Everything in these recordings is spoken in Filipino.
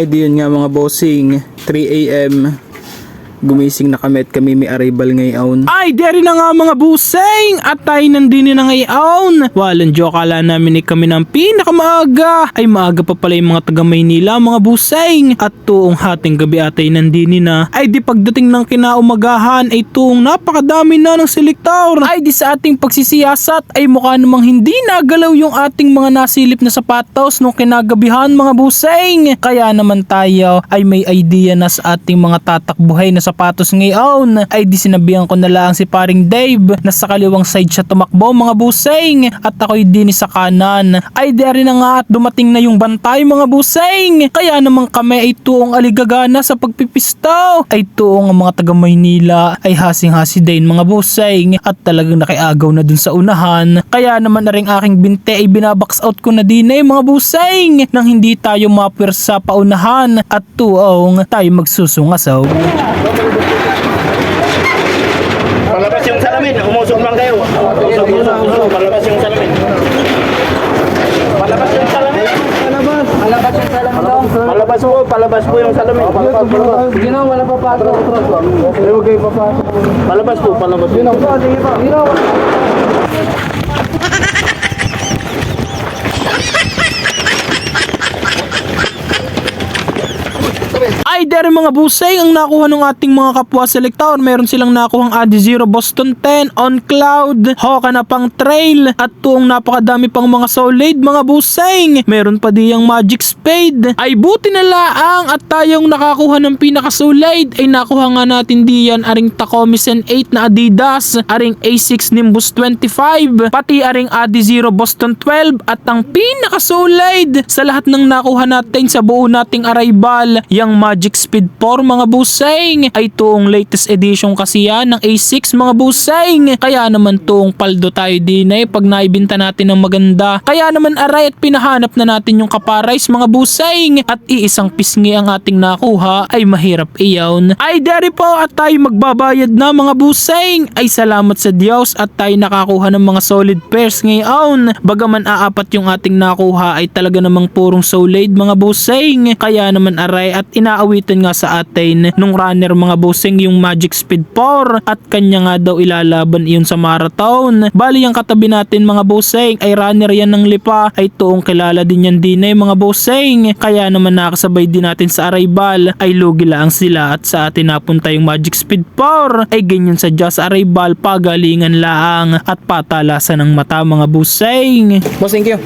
Diyon nga mga bossing, 3 AM. Gumising na kami at kami may arrival ngayon. Ay, deri na nga mga buseng! At tayo nandini na ngayon. Walang joke, kala namin kami ng pinakamaaga. Ay, maaga pa pala yung mga taga Maynila mga buseng. At tuong hating gabi atay nandini na. Ay, di pagdating ng kinaumagahan ay tuong napakadami na ng selektor. Ay, di sa ating pagsisiyasat ay mukha namang hindi nagalaw yung ating mga nasilip na sapatos nung kinagabihan mga buseng. Kaya naman tayo ay may idea na sa ating mga tatakbuhay na sapatos ngayon. Ay di sinabihan ko na lang si paring Dave na sa kaliwang side siya tumakbo mga buseng at ako'y din sa kanan. Ay deri na nga at dumating na yung bantay mga buseng. Kaya naman kami ay tuong aligagana sa pagpipisto. Ay tuong ang mga taga Maynila ay hasing-hasi din mga buseng at talagang nakiagaw na dun sa unahan. Kaya naman na rin aking binte ay binabox out ko na din mga buseng nang hindi tayo mapwersa pa unahan at tuong tayo magsusungasaw. Palabas yung salamin, umusok lang kayo. Usok, palabas yung salamin. Palabas yung salamin. Palabas yung salamin daw. Palabas po yung salamin. Sige na, wala pa pasok. Palabas po. Sige pa. Ay dere mga busay, ang nakuha ng ating mga kapwa selektor, meron silang nakuhang Adizero Boston 10, On Cloud, Hoka na pang trail, at tuong napakadami pang mga solid mga busay. Meron pa diyang Magic Spade. Ay buti na laang at tayong nakakuha ng pinakasolid ay nakuha nga natin diyan aring Takumi Sen 8 na Adidas, aring A6 Nimbus 25, pati aring Adizero Boston 12 at ang pinakasolid sa lahat ng nakuha natin sa buo nating arrival, yung Magic Speed 4 mga buseng. Ay tuong latest edition kasi yan ng A6 mga buseng. Kaya naman tuong paldo tayo din ay pag naibinta natin ng maganda. Kaya naman aray at pinahanap na natin yung kaparays mga buseng. At iisang pisngi ang ating nakuha ay mahirap iyawn. Ay deri po at tayo magbabayad na mga buseng. Ay salamat sa Diyos at tayo nakakuha ng mga solid pairs ngayon. Bagaman aapat yung ating nakuha ay talaga namang purong solid mga buseng. Kaya naman aray at inaawitan nga sa atin nung runner mga buseng yung Magic Speed 4 at kanya nga daw ilalaban iyon sa marathon. Bali yung katabi natin mga buseng ay runner yan ng Lipa, ay tuong kilala din yan din ay mga buseng. Kaya naman nakasabay din natin sa arrival ay lugi lang sila at sa atin napunta yung Magic Speed 4 ay ganyan sa just arrival, pagalingan lang at patalasan ng mata mga buseng. Boss, thank you.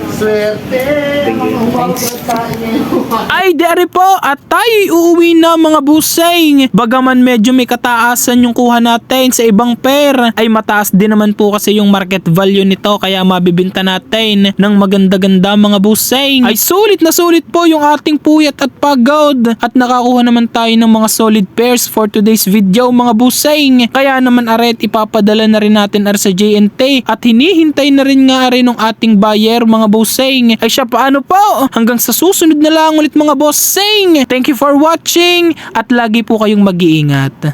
Ay deri po at tayo uuwi na mga buseng. Bagaman medyo may kataasan yung kuha natin sa ibang pair, ay mataas din naman po kasi yung market value nito kaya mabibinta natin ng maganda-ganda mga buseng. Ay sulit na sulit po yung ating puyat at pagod at nakakuha naman tayo ng mga solid pairs for today's video mga buseng. Kaya naman aret ipapadala na rin natin sa JNT at hinihintay na rin nga rin ng ating buyer mga buseng. Ay siya paano po? Hanggang sa susunod na lang ulit mga bossing. Thank you for watching at lagi po kayong mag-iingat.